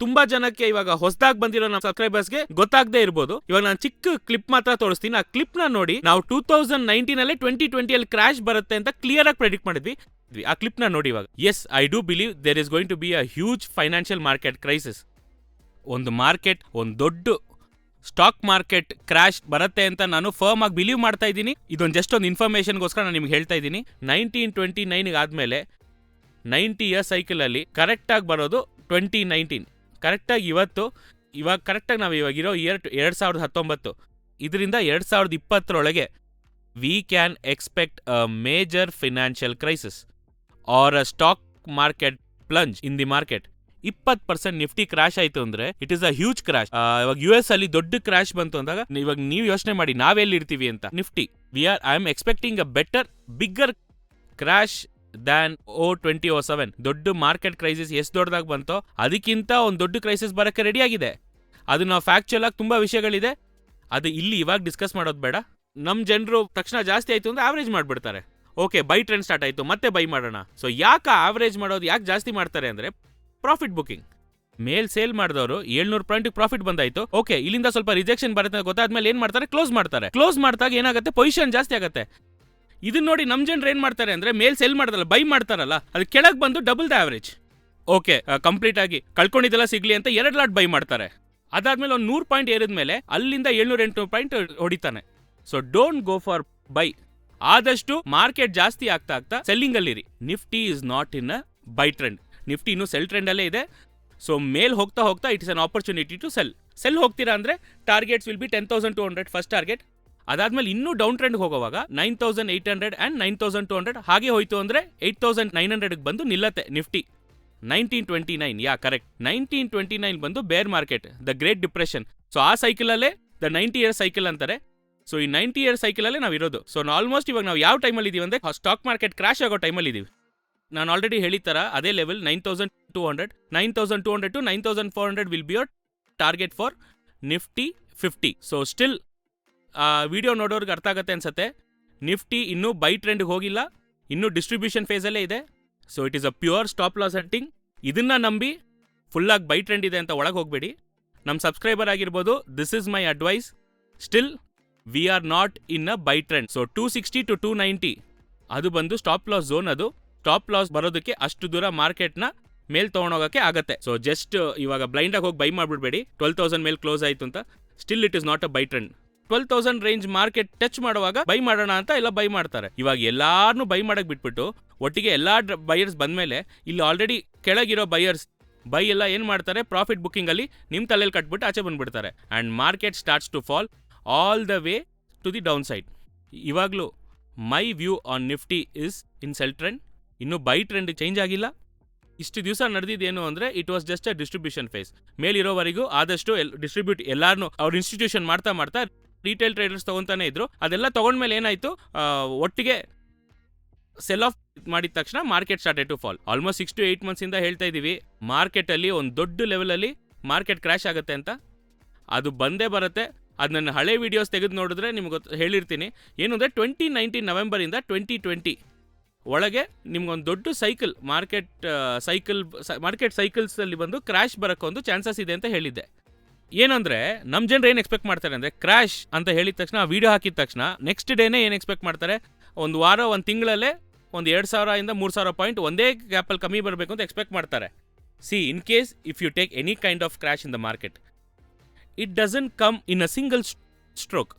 ತುಂಬಾ ಜನಕ್ಕೆ ಇವಾಗ ಹೊಸದಾಗಿ ಬಂದಿರೋ ನಮ್ಮ ಸಬ್ಸ್ಕ್ರೈಬರ್ಸ್ಗೆ ಗೊತ್ತಾಗದೇ ಇರ್ಬೋದು. ಇವಾಗ ನಾನು ಚಿಕ್ಕ ಕ್ಲಿಪ್ ಮಾತ್ರ ತೋರಿಸ್ತೀನಿ. ಆ ಕ್ಲಿಪ್ ನ ನೋಡಿ ನಾವು 2019 2020 ಕ್ರಾಶ್ ಬರುತ್ತೆ ಅಂತ ಕ್ಲಿಯರ್ ಆಗಿ ಪ್ರೆಡಿಕ್ಟ್ ಮಾಡಿದ್ವಿ. ಆ ಕ್ಲಿಪ್ ನ ನೋಡಿ ಇವಾಗ. Yes, I do believe there is going to be a huge financial market crisis. ಒಂದು ದೊಡ್ಡ ಸ್ಟಾಕ್ ಮಾರ್ಕೆಟ್ ಕ್ರಾಶ್ ಬರುತ್ತೆ ಅಂತ ನಾನು ಫರ್ಮ್ ಆಗಿ ಬಿಲೀವ್ ಮಾಡ್ತಾ ಇದ್ದೀನಿ. ಇದೊಂದು ಜಸ್ಟ್ ಒಂದು ಇನ್ಫಾರ್ಮೇಶನ್ಗೋಸ್ಕರ ನಾನು ನಿಮ್ಗೆ ಹೇಳ್ತಾ ಇದ್ದೀನಿ. 1929 ಆದ್ಮೇಲೆ 90 ಇಯರ್ ಸೈಕಲ್ ಅಲ್ಲಿ ಕರೆಕ್ಟ್ ಆಗಿ ಬರೋದು 2019. ಕರೆಕ್ಟಾಗಿ ಇವಾಗ ಕರೆಕ್ಟಾಗಿ ನಾವು ಇವಾಗಿರೋ ಇಯರ್ 2019. ಇದರಿಂದ 2020 we can expect a major financial crisis or a stock market plunge in the market. 20% Nifty crash ಆಯ್ತು ಅಂದ್ರೆ it is a huge crash. ಇವಾಗ US ಅಲ್ಲಿ ದೊಡ್ಡ ಕ್ರಾಶ್ ಬಂತು ಅಂದಾಗ ಇವಾಗ ನೀವು ಯೋಚನೆ ಮಾಡಿ ನಾವೆಲ್ಲಿರ್ತೀವಿ ಅಂತ. Nifty I am expecting a bigger crash than 2007. ದೊಡ್ಡ ಮಾರ್ಕೆಟ್ ಕ್ರೈಸಿಸ್ ಎಷ್ಟು ದೊಡ್ಡದಾಗಿ ಬಂತೋ ಅದಕ್ಕಿಂತ ಒಂದು ದೊಡ್ಡ ಕ್ರೈಸಿಸ್ ಬರೋಕ್ಕೆ ರೆಡಿ ಆಗಿದೆ. ಅದು ನಾವು ಫ್ಯಾಕ್ಚುಯಲ್ ಆಗಿ ತುಂಬಾ ವಿಷಯಗಳಿದೆ, ಅದು ಇಲ್ಲಿ ಇವಾಗ ಡಿಸ್ಕಸ್ ಮಾಡೋದು ಬೇಡ. ನಮ್ಮ ಜನರು ತಕ್ಷಣ ಜಾಸ್ತಿ ಆಯ್ತು ಅಂದ್ರೆ ಆವರೇಜ್ ಮಾಡ್ಬಿಡ್ತಾರೆ. ಓಕೆ, ಬೈ ಟ್ರೆಂಡ್ ಸ್ಟಾರ್ಟ್ ಆಯ್ತು ಮತ್ತೆ ಬೈ ಮಾಡೋಣ. ಸೊ ಯಾಕೆ ಆವರೇಜ್ ಮಾಡೋದು ಯಾಕೆ ಜಾಸ್ತಿ ಮಾಡ್ತಾರೆ ಅಂದ್ರೆ ಪ್ರಾಫಿಟ್ ಬುಕಿಂಗ್. ಮೇಲ್ ಸೇಲ್ ಮಾಡಿದವರು 700 ಪಾಯಿಂಟ್ ಪ್ರಾಫಿಟ್ ಬಂದಾಯ್ತು. ಓಕೆ, ಇಲ್ಲಿಂದ ಸ್ವಲ್ಪ ರಿಜೆಕ್ಷನ್ ಬರುತ್ತೆ ಗೊತ್ತಾದ್ಮೇಲೆ ಏನ್ ಮಾಡ್ತಾರೆ, ಕ್ಲೋಸ್ ಮಾಡಿದಾಗ ಏನಾಗುತ್ತೆ, ಪೊಸಿಷನ್ ಜಾಸ್ತಿ ಆಗುತ್ತೆ. ಇದನ್ನ ನೋಡಿ ನಮ್ಮ ಜನರು ಏನ್ ಮಾಡ್ತಾರೆ ಅಂದ್ರೆ ಮೇಲ್ ಸೇಲ್ ಮಾಡ್ದಲ್ಲ ಬೈ ಮಾಡ್ತಾರಲ್ಲ, ಅದು ಕೆಳಗೆ ಬಂದು double the average. Okay, complete ಆಗಿ ಕಳ್ಕೊಂಡಿದ್ದೆಲ್ಲ ಸಿಗ್ಲಿ ಅಂತ 2 ಲಾಟ್ ಬೈ ಮಾಡ್ತಾರೆ. ಅದಾದ್ಮೇಲೆ ಒಂದು 100 ಪಾಯಿಂಟ್ ಏರಿದ್ಮೇಲೆ ಅಲ್ಲಿಂದ 700-800 ಪಾಯಿಂಟ್ ಹೊಡಿತಾನೆ. So don't go for buy. ಆದಷ್ಟು ಮಾರ್ಕೆಟ್ ಜಾಸ್ತಿ ಆಗ್ತಾ ಸೆಲ್ಲಿಂಗ್ ಅಲ್ಲಿರಿ. Nifty is not in a buy trend. Nifty ಇನ್ನು ಸೆಲ್ ಟ್ರೆಂಡ್ ಅಲ್ಲೇ ಇದೆ. ಸೊ ಮೇಲ್ ಹೋಗ್ತಾ it is an opportunity to sell ಹೋಗ್ತೀರಾ ಅಂದ್ರೆ targets will be 10,200 first target. ಅದಾದ್ಮೇಲೆ ಇನ್ನೂ ಡೌನ್ ಟ್ರೆಂಡ್ ಹೋಗುವಾಗ 9800 ಆ್ಯಂಡ್ 9200 ಹಾಗೆ ಹೋಯ್ತು ಅಂದರೆ 8900 ಬಂದು ನಿಲ್ಲತ್ತೆ ನಿಫ್ಟಿ. 1929 ಯಾ ಕರೆಕ್ಟ್ 1929 ಬಂದು ಬೇರ್ market, the great depression. So ಆ ಸೈಕಲಲ್ಲೇ ದ 90 ಇಯರ್ ಸೈಕಲ್ ಅಂತಾರೆ. ಸೊ ಈ 90 ಇಯರ್ ಸೈಕಲಲ್ಲೇ ನಾವು ಇರೋದು. ಸೊ ಆಲ್ಮೋಸ್ಟ್ ಇವಾಗ ನಾವು ಯಾವ ಟೈಮಲ್ಲಿ ಇದೀವಿ ಅಂದರೆ ಸ್ಟಾಕ್ ಮಾರ್ಕೆಟ್ ಕ್ರಾಶ್ ಆಗೋ ಟೈಮಲ್ಲಿ ಇದೀವಿ. ನಾನು ಆಲ್ರೆಡಿ ಹೇಳಿತರ ಅದೇ level 9200 to 9400 will be your target for Nifty 50. So still video ನೋಡೋರ್ಗೆ ಅರ್ಥ ಆಗುತ್ತೆ ಅನ್ಸುತ್ತೆ, ನಿಫ್ಟಿ ಇನ್ನೂ ಬೈ ಟ್ರೆಂಡ್ಗೆ ಹೋಗಿಲ್ಲ, ಇನ್ನೂ ಡಿಸ್ಟ್ರಿಬ್ಯೂಷನ್ ಫೇಸಲ್ಲೇ ಇದೆ. So it is a pure stop loss hunting. ಇದನ್ನ ನಂಬಿ ಫುಲ್ಲಾಗಿ ಬೈ ಟ್ರೆಂಡ್ ಇದೆ ಅಂತ ಒಳಗೆ ಹೋಗಬೇಡಿ. ನಮ್ಮ ಸಬ್ಸ್ಕ್ರೈಬರ್ ಆಗಿರ್ಬೋದು, this is my advice. Still we are not in a buy trend. So 260 to 290 ಅದು ಬಂದು ಸ್ಟಾಪ್ ಲಾಸ್ ಝೋನ್. ಅದು ಸ್ಟಾಪ್ ಲಾಸ್ ಬರೋದಕ್ಕೆ ಅಷ್ಟು ದೂರ ಮಾರ್ಕೆಟ್ನ ಮೇಲ್ ತೊಗೊಂಡೋಗಕ್ಕೆ ಆಗತ್ತೆ. ಸೊ ಜಸ್ಟ್ ಇವಾಗ ಬ್ಲೈಂಡಾಗಿ ಹೋಗಿ ಬೈ ಮಾಡಿಬಿಡ್ಬೇಡಿ 12,000 ಮೇಲೆ ಕ್ಲೋಸ್ ಆಯಿತು ಅಂತ. Still it is not a buy trend. 12,000 range market touch ಮಾಡುವಾಗ ಬೈ ಮಾಡೋಣ ಅಂತ ಎಲ್ಲ ಬೈ ಮಾಡ್ತಾರೆ. ಇವಾಗ ಎಲ್ಲಾರನ್ನೂ ಬೈ ಮಾಡಕ್ಕೆ ಬಿಟ್ಬಿಟ್ಟು ಒಟ್ಟಿಗೆ ಎಲ್ಲ ಬೈಯರ್ಸ್ ಬಂದಮೇಲೆ ಇಲ್ಲಿ ಆಲ್ರೆಡಿ ಕೆಳಗಿರೋ ಬೈಯರ್ಸ್ ಬೈ ಎಲ್ಲ ಏನು ಮಾಡ್ತಾರೆ, ಪ್ರಾಫಿಟ್ ಬುಕ್ಕಿಂಗಲ್ಲಿ ನಿಮ್ಮ ತಲೆಯಲ್ಲಿ ಕಟ್ಬಿಟ್ಟು ಆಚೆ ಬಂದುಬಿಡ್ತಾರೆ. And market starts to fall all the way to the down side. ಇವಾಗಲೂ my view on Nifty is in sell trend. ಇನ್ನೂ ಬೈ ಟ್ರೆಂಡ್ ಚೇಂಜ್ ಆಗಿಲ್ಲ. ಇಷ್ಟು ದಿವಸ ನಡೆದಿದ್ದೇನು ಅಂದರೆ it was just a distribution phase. ಮೇಲಿರೋವರೆಗೂ ಆದಷ್ಟು ಡಿಸ್ಟ್ರಿಬ್ಯೂಟ್ ಎಲ್ಲಾರನ್ನೂ ಅವ್ರ ಇನ್ಸ್ಟಿಟ್ಯೂಷನ್ ಮಾಡ್ತಾ ರಿಟೇಲ್ ಟ್ರೇಡರ್ಸ್ ತೊಗೊತಾನೆ ಇದ್ರು. ಅದೆಲ್ಲ ತೊಗೊಂಡ್ಮೇಲೆ ಏನಾಯಿತು, ಒಟ್ಟಿಗೆ ಸೆಲ್ ಆಫ್ ಮಾಡಿದ ತಕ್ಷಣ market started to fall. Almost 6 to 8 ಮಂತ್ಸಿಂದ ಹೇಳ್ತಾ ಇದ್ದೀವಿ ಮಾರ್ಕೆಟಲ್ಲಿ ಒಂದು ದೊಡ್ಡ ಲೆವೆಲಲ್ಲಿ ಮಾರ್ಕೆಟ್ ಕ್ರ್ಯಾಶ್ ಆಗುತ್ತೆ ಅಂತ. ಅದು ಬಂದೇ ಬರುತ್ತೆ. ಅದು ನನ್ನ ಹಳೆ ವೀಡಿಯೋಸ್ ತೆಗೆದು ನೋಡಿದ್ರೆ ನಿಮ್ಗೆ ಹೇಳಿರ್ತೀನಿ. ಏನು ಅಂದರೆ 2019 ನವೆಂಬರಿಂದ 2020 ಒಳಗೆ ನಿಮ್ಗೊಂದು ದೊಡ್ಡ ಸೈಕಲ್ ಮಾರ್ಕೆಟ್ ಸೈಕಲ್ಸಲ್ಲಿ ಬಂದು ಕ್ರ್ಯಾಶ್ ಬರೋಕ್ಕೊಂದು ಚಾನ್ಸಸ್ ಇದೆ ಅಂತ ಹೇಳಿದ್ದೆ. ಏನಂದರೆ ನಮ್ಮ ಜನರು ಏನು ಎಕ್ಸ್ಪೆಕ್ಟ್ ಮಾಡ್ತಾರೆ ಅಂದರೆ ಕ್ರ್ಯಾಶ್ ಅಂತ ಹೇಳಿದ ತಕ್ಷಣ, ಆ ವಿಡಿಯೋ ಹಾಕಿದ ತಕ್ಷಣ ನೆಕ್ಸ್ಟ್ ಡೇನೇ ಏನು ಎಕ್ಸ್ಪೆಕ್ಟ್ ಮಾಡ್ತಾರೆ, ಒಂದು ವಾರ ಒಂದು ತಿಂಗಳಲ್ಲೇ ಒಂದು 2,000 - 3,000 ಪಾಯಿಂಟ್ ಒಂದೇ ಗ್ಯಾಪಲ್ಲಿ ಕಮ್ಮಿ ಬರಬೇಕು ಅಂತ ಎಕ್ಸ್ಪೆಕ್ಟ್ ಮಾಡ್ತಾರೆ. In case if you take any kind of crash in the market, it doesn't come in a single stroke.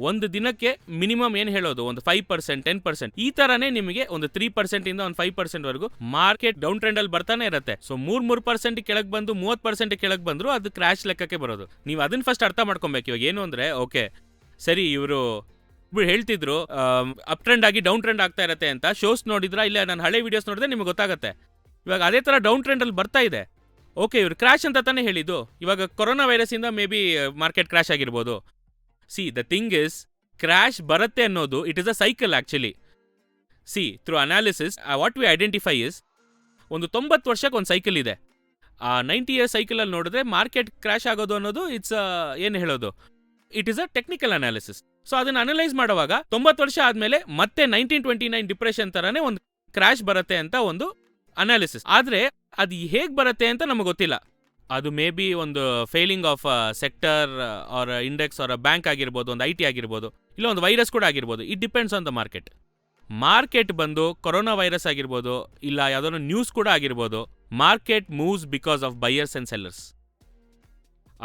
ಒಂದು ದಿನಕ್ಕೆ ಮಿನಿಮಮ್ ಏನು ಹೇಳೋದು, ಒಂದು 5%, 10% ಈ ಥರನೇ ನಿಮಗೆ ಒಂದು 3% ಇಂದ ಒಂದು 5%ವರೆಗೂ ಮಾರ್ಕೆಟ್ ಡೌನ್ ಟ್ರೆಂಡಲ್ಲಿ ಬರ್ತಾನೆ ಇರುತ್ತೆ. ಸೊ 3% ಕೆಳಗೆ ಬಂದು 30% ಕೆಳಗೆ ಬಂದರೂ ಅದು ಕ್ರ್ಯಾಶ್ ಲೆಕ್ಕಕ್ಕೆ ಬರೋದು. ನೀವು ಅದನ್ನ ಫಸ್ಟ್ ಅರ್ಥ ಮಾಡ್ಕೊಬೇಕು. ಇವಾಗ ಏನು ಅಂದರೆ, ಓಕೆ ಸರಿ ಇವರು ಹೇಳ್ತಿದ್ರು ಅಪ್ ಟ್ರೆಂಡ್ ಆಗಿ ಡೌನ್ ಟ್ರೆಂಡ್ ಆಗ್ತಾ ಇರುತ್ತೆ ಅಂತ. ಶೋಸ್ ನೋಡಿದ್ರ ಇಲ್ಲ ನಾನು ಹಳೆ ವಿಡಿಯೋಸ್ ನೋಡಿದ್ರೆ ನಿಮಗೆ ಗೊತ್ತಾಗುತ್ತೆ. ಇವಾಗ ಅದೇ ಥರ ಡೌನ್ ಟ್ರೆಂಡಲ್ಲಿ ಬರ್ತಾ ಇದೆ. ಓಕೆ ಇವರು ಕ್ರ್ಯಾಶ್ ಅಂತ ತಾನೇ ಹೇಳಿದ್ದು. ಇವಾಗ ಕೊರೋನಾ ವೈರಸ್ಸಿಂದ ಮೇ ಬಿ ಮಾರ್ಕೆಟ್ ಕ್ರ್ಯಾಶ್ ಆಗಿರ್ಬೋದು. ದ ಥಿಂಗ್ ಇಸ್, ಕ್ರ್ಯಾಶ್ ಬರುತ್ತೆ ಅನ್ನೋದು it is a cycle actually. Through analysis what we identify is, ಒಂದು 90 ವರ್ಷಕ್ಕೆ ಒಂದು ಸೈಕಲ್ ಇದೆ. ಆ 90 ಇಯರ್ ಸೈಕಲಲ್ಲಿ ನೋಡಿದ್ರೆ ಮಾರ್ಕೆಟ್ ಕ್ರ್ಯಾಶ್ ಆಗೋದು ಅನ್ನೋದು ಇಟ್ಸ್ ಏನು ಹೇಳೋದು, it is a technical analysis. So ಅದನ್ನು ಅನಲೈಸ್ ಮಾಡುವಾಗ 90 ವರ್ಷ ಆದಮೇಲೆ ಮತ್ತೆ 1929 ಡಿಪ್ರೆಷನ್ ಥರನೇ ಒಂದು ಕ್ರ್ಯಾಶ್ ಬರುತ್ತೆ ಅಂತ ಒಂದು ಅನಾಲಿಸಿಸ್. ಆದರೆ ಅದು ಹೇಗೆ ಬರುತ್ತೆ ಅಂತ ನಮಗೆ ಗೊತ್ತಿಲ್ಲ. ಅದು ಮೇ ಬಿ ಒಂದು failing of sector or index or bank ಆಗಿರ್ಬೋದು, ಒಂದು IT ಆಗಿರ್ಬೋದು, ಇಲ್ಲ ಒಂದು ವೈರಸ್ ಕೂಡ ಆಗಿರ್ಬೋದು. It depends on the market ಬಂದು ಕೊರೋನಾ ವೈರಸ್ ಆಗಿರ್ಬೋದು, ಇಲ್ಲ ಯಾವುದೋ ನ್ಯೂಸ್ ಕೂಡ ಆಗಿರ್ಬೋದು. Market moves because of buyers and sellers.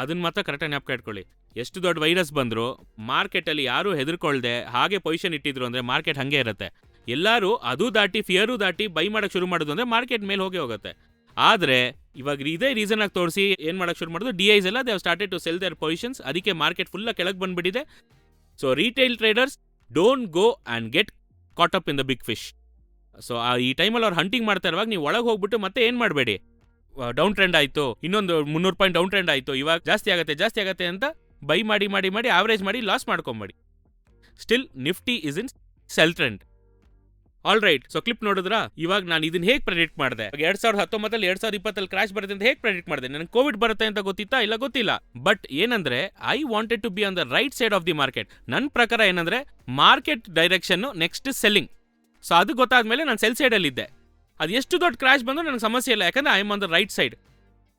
ಅದನ್ನು ಮಾತ್ರ ಕರೆಕ್ಟಾಗಿ ಜ್ಞಾಪಕ ಇಟ್ಕೊಳ್ಳಿ. ಎಷ್ಟು ದೊಡ್ಡ ವೈರಸ್ ಬಂದರೂ ಮಾರ್ಕೆಟಲ್ಲಿ ಯಾರೂ ಹೆದರ್ಕೊಳ್ದೆ ಹಾಗೆ ಪೊಸಿಷನ್ ಇಟ್ಟಿದ್ರು ಅಂದರೆ ಮಾರ್ಕೆಟ್ ಹಾಗೆ ಇರುತ್ತೆ. ಎಲ್ಲರೂ ಅದು ದಾಟಿ ಫಿಯರು ದಾಟಿ ಬೈ ಮಾಡೋಕ್ಕೆ ಶುರು ಮಾಡೋದು ಅಂದರೆ ಮಾರ್ಕೆಟ್ ಮೇಲೆ ಹೋಗುತ್ತೆ. ಆದರೆ ಇವಾಗ ಇದೇ ರೀಸನ್ ಆಗಿ ತೋರಿಸಿ ಏನು ಮಾಡೋಕ್ಕೆ ಶುರು ಮಾಡೋದು, DIs ಎಲ್ಲ they have started to sell their positions. ಅದಕ್ಕೆ ಮಾರ್ಕೆಟ್ ಫುಲ್ಲ ಕೆಳಗೆ ಬಂದುಬಿಟ್ಟಿದೆ. So retail traders don't go and get caught up in the big fish. So ಈ ಟೈಮಲ್ಲಿ ಅವ್ರು ಹಂಟಿಂಗ್ ಮಾಡ್ತಾ ಇರುವಾಗ ನೀವು ಒಳಗೆ ಹೋಗ್ಬಿಟ್ಟು ಮತ್ತೆ ಏನು ಮಾಡಬೇಡಿ, ಡೌನ್ ಟ್ರೆಂಡ್ ಆಯಿತು, ಇನ್ನೊಂದು 300 ಪಾಯಿಂಟ್ ಡೌನ್ ಟ್ರೆಂಡ್ ಆಯಿತು, ಇವಾಗ ಜಾಸ್ತಿ ಆಗುತ್ತೆ ಅಂತ ಬೈ ಮಾಡಿ ಆವರೇಜ್ ಮಾಡಿ ಲಾಸ್ ಮಾಡ್ಕೊಂಬೇಡಿ. Still Nifty is in sell trend. All right. So clip ನೋಡಿದ್ರಾ? ಇವಾಗ ನಾನು ಇದನ್ನ ಹೇಗೆ ಪ್ರೆಡಿಕ್ಟ್ ಮಾಡಿದೆ? 2019 2020 ಕ್ರಾಶ್ ಬರುತ್ತೆ ಅಂತ ಹೇಗೆ ಪ್ರೆಡಿಕ್ಟ್ ಮಾಡಿದೆ? ನನಗೆ ಕೋವಿಡ್ ಬರುತ್ತೆ ಅಂತ ಗೊತ್ತಿತ್ತಾ? ಇಲ್ಲ, ಗೊತ್ತಿಲ್ಲ. ಬಟ್ ಏನಂದ್ರೆ I wanted to be on the right side of the market. ನನ್ನ ಪ್ರಕಾರ ಏನಂದ್ರೆ market direction next selling. So ಅದು ಗೊತ್ತಾದ್ಮೇಲೆ ನಾನು ಸೆಲ್ ಸೈಡಲ್ಲಿ ಇದ್ದೆ. ಅದು ಎಷ್ಟು ದೊಡ್ಡ ಕ್ರಾಶ್ ಬಂದರೂ ನನಗೆ ಸಮಸ್ಯೆ ಇಲ್ಲ, ಯಾಕಂದ್ರೆ I am on the right side.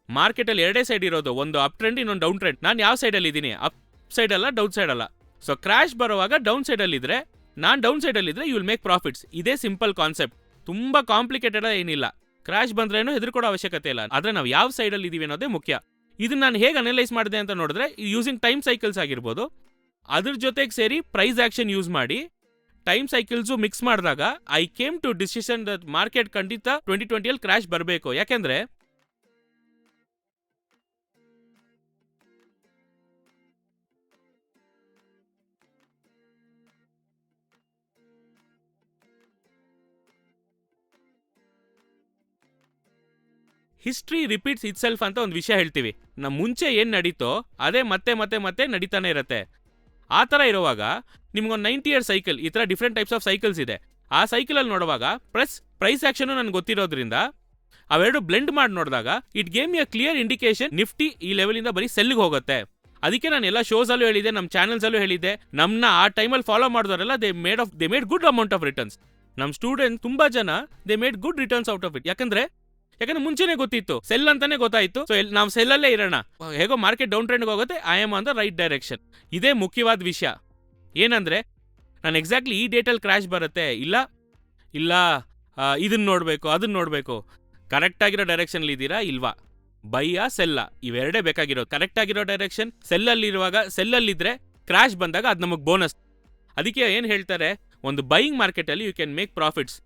ಮಾರ್ಕೆಟಲ್ಲಿ ಎರಡೇ ಸೈಡ್ ಇರೋದು, ಒಂದು ಅಪ್ ಟ್ರೆಂಡ್, ಇನ್ನೊಂದು ಡೌನ್ ಟ್ರೆಂಡ್. ನಾನು ಯಾವ ಸೈಡಲ್ಲಿ ಇದ್ದೀನಿ? ಅಪ್ ಸೈಡ್ ಅಲ್ಲ, ಡೌನ್ ಸೈಡ್ ಅಲ್ಲ. ಸೊ ಕ್ರಾಶ್ ಬರುವಾಗ ಡೌನ್ ಸೈಡಲ್ಲಿದ್ದರೆ, ನಾನು ಡೌನ್ ಸೈಡಲ್ಲಿದ್ದರೆ ಯು ವಿಲ್ ಮೇಕ್ ಪ್ರಾಫಿಟ್ಸ್. ಇದೇ ಸಿಂಪಲ್ ಕಾನ್ಸೆಪ್ಟ್, ತುಂಬ ಕಾಂಪ್ಲಿಕೇಟೆಡ್ ಏನಿಲ್ಲ. ಕ್ರಾಶ್ ಬಂದ್ರೇನು ಹೆದರ್ಕೊಡೋ ಅವಶ್ಯಕತೆ ಇಲ್ಲ. ಆದರೆ ನಾವು ಯಾವ ಸೈಡಲ್ಲಿ ಇದ್ದೀವಿ ಅನ್ನೋದೇ ಮುಖ್ಯ. ಇದನ್ನ ನಾನು ಹೇಗೆ ಅನಲೈಸ್ ಮಾಡಿದೆ ಅಂತ ನೋಡಿದ್ರೆ, ಯೂಸಿಂಗ್ ಟೈಮ್ ಸೈಕಲ್ಸ್ ಆಗಿರ್ಬೋದು, ಅದ್ರ ಜೊತೆಗೆ ಸೇರಿ ಪ್ರೈಸ್ ಆಕ್ಷನ್ ಯೂಸ್ ಮಾಡಿ ಟೈಮ್ ಸೈಕಲ್ಸು ಮಿಕ್ಸ್ ಮಾಡಿದಾಗ I came to decision that market ಖಂಡಿತ 2020 ಕ್ರಾಶ್ ಬರಬೇಕು. ಯಾಕೆಂದ್ರೆ ಹಿಸ್ಟ್ರಿ ರಿಪೀಟ್ಸ್ ಇಟ್ ಸೆಲ್ಫ್ ಅಂತ ಒಂದು ವಿಷಯ ಹೇಳ್ತೀವಿ. ನಮ್ಮ ಮುಂಚೆ ಏನು ನಡೀತೋ ಅದೇ ಮತ್ತೆ ಮತ್ತೆ ಮತ್ತೆ ನಡೀತಾನೆ ಇರುತ್ತೆ. ಆ ಥರ ಇರುವಾಗ ನಿಮ್ಗೊಂದು 90 ಇಯರ್ ಸೈಕಲ್, ಈ ಥರ ಡಿಫ್ರೆಂಟ್ ಟೈಪ್ಸ್ ಆಫ್ ಸೈಕಲ್ಸ್ ಇದೆ. ಆ ಸೈಕಲಲ್ಲಿ ನೋಡುವಾಗ ಪ್ರೈಸ್ ಆಕ್ಷನು ನನಗೆ ಗೊತ್ತಿರೋದ್ರಿಂದ ಅವೆರಡು ಬ್ಲೆಂಡ್ ಮಾಡಿ ನೋಡಿದಾಗ it game A clear indication Nifty ಈ ಲೆವೆಲಿಂದ ಬರೀ ಸೆಲ್ಗೆ ಹೋಗುತ್ತೆ. ಅದಕ್ಕೆ ನಾನು ಎಲ್ಲ ಶೋಸಲ್ಲೂ ಹೇಳಿದ್ದೆ, ನಮ್ಮ ಚಾನಲ್ಸಲ್ಲೂ ಹೇಳಿದ್ದೆ, ನಮ್ಮನ್ನ ಆ ಟೈಮಲ್ಲಿ ಫಾಲೋ ಮಾಡಿದವರೆಲ್ಲ they made good amount of returns. ನಮ್ಮ ಸ್ಟೂಡೆಂಟ್ ತುಂಬಾ ಜನ they made good returns out of it. ಯಾಕಂದ್ರೆ ಮುಂಚೆನೇ ಗೊತ್ತಿತ್ತು, ಸೆಲ್ ಅಂತಾನೆ ಗೊತ್ತಾಯ್ತು. ಸೊ ನಾವು ಸೆಲ್ಲಲ್ಲೇ ಇರೋಣ, ಹೇಗೋ ಮಾರ್ಕೆಟ್ ಡೌನ್ ಟ್ರೆಂಡ್ಗೆ ಹೋಗುತ್ತೆ, I am on the right direction. ಇದೇ ಮುಖ್ಯವಾದ ವಿಷಯ. ಏನಂದ್ರೆ ನಾನು ಎಕ್ಸಾಕ್ಟ್ಲಿ ಈ ಡೇಟಲ್ಲಿ ಕ್ರ್ಯಾಶ್ ಬರುತ್ತೆ, ಇಲ್ಲ ಇದನ್ನ ನೋಡಬೇಕು ಅದನ್ನ ನೋಡಬೇಕು, ಕರೆಕ್ಟ್ ಆಗಿರೋ ಡೈರೆಕ್ಷನ್ಲಿ ಇದ್ದೀರಾ ಇಲ್ವಾ, ಬೈಯಾ ಸೆಲ್ಲ, ಇವೆರಡೇ ಬೇಕಾಗಿರೋದು. ಕರೆಕ್ಟ್ ಆಗಿರೋ ಡೈರೆಕ್ಷನ್ ಸೆಲ್ಲಲ್ಲಿರುವಾಗ, ಸೆಲ್ಲಲ್ಲಿದ್ರೆ ಕ್ರ್ಯಾಶ್ ಬಂದಾಗ ಅದು ನಮಗೆ ಬೋನಸ್. ಅದಕ್ಕೆ ಏನು ಹೇಳ್ತಾರೆ, ಒಂದು ಬೈಯಿಂಗ್ ಮಾರ್ಕೆಟಲ್ಲಿ you can make profits,